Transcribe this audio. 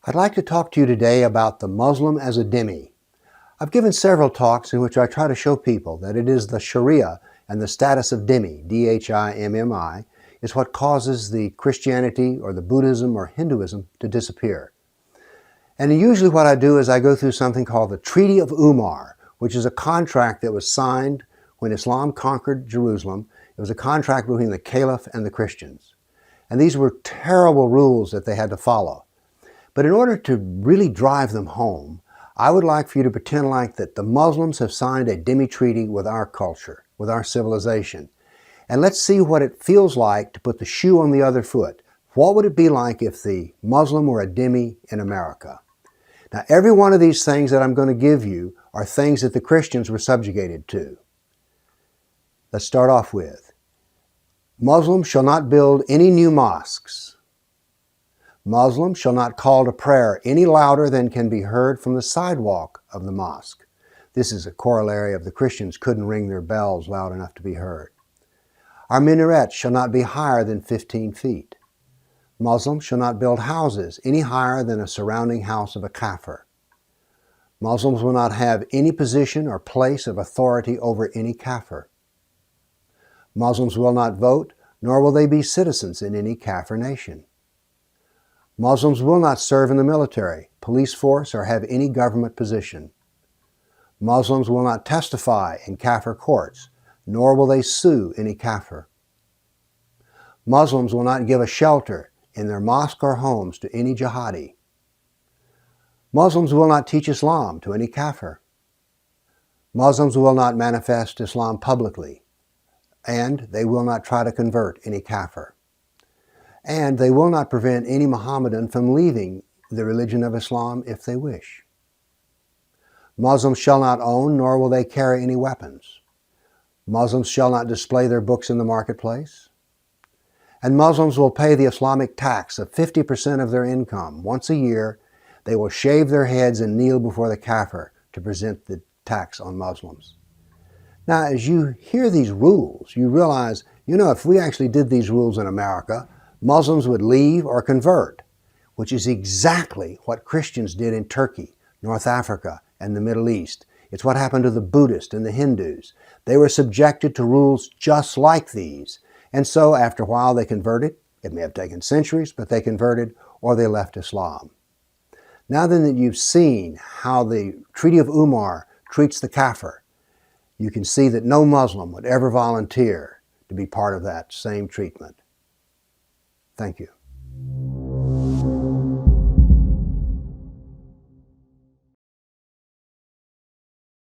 I'd like to talk to you today about the Muslim as a dhimmi. I've given several talks in which I try to show people that it is the Sharia and the status of dhimmi, D-H-I-M-M-I, is what causes the Christianity or the Buddhism or Hinduism to disappear. And usually what I do is I go through something called the Treaty of Umar, which is a contract that was signed when Islam conquered Jerusalem. It was a contract between the Caliph and the Christians. And these were terrible rules that they had to follow. But in order to really drive them home, I would like for you to pretend like that the Muslims have signed a dhimmi treaty with our culture, with our civilization. And let's see what it feels like to put the shoe on the other foot. What would it be like if the Muslim were a dhimmi in America? Now, every one of these things that I'm going to give you are things that the Christians were subjugated to. Let's start off with, Muslims shall not build any new mosques. Muslims shall not call to prayer any louder than can be heard from the sidewalk of the mosque. This is a corollary of the Christians couldn't ring their bells loud enough to be heard. Our minarets shall not be higher than 15 feet. Muslims shall not build houses any higher than a surrounding house of a kafir. Muslims will not have any position or place of authority over any kafir. Muslims will not vote, nor will they be citizens in any kafir nation. Muslims will not serve in the military, police force, or have any government position. Muslims will not testify in kafir courts, nor will they sue any kafir. Muslims will not give a shelter in their mosque or homes to any jihadi. Muslims will not teach Islam to any kafir. Muslims will not manifest Islam publicly, and they will not try to convert any kafir. And they will not prevent any Mohammedan from leaving the religion of Islam if they wish. Muslims shall not own, nor will they carry any weapons. Muslims shall not display their books in the marketplace. And Muslims will pay the Islamic tax of 50% of their income. Once a year, they will shave their heads and kneel before the kafir to present the tax on Muslims. Now, as you hear these rules, you realize, if we actually did these rules in America, Muslims would leave or convert, which is exactly what Christians did in Turkey, North Africa, and the Middle East. It's what happened to the Buddhists and the Hindus. They were subjected to rules just like these. And so after a while they converted. It may have taken centuries, but they converted or they left Islam. Now then that you've seen how the Treaty of Umar treats the kafir, you can see that no Muslim would ever volunteer to be part of that same treatment. Thank you.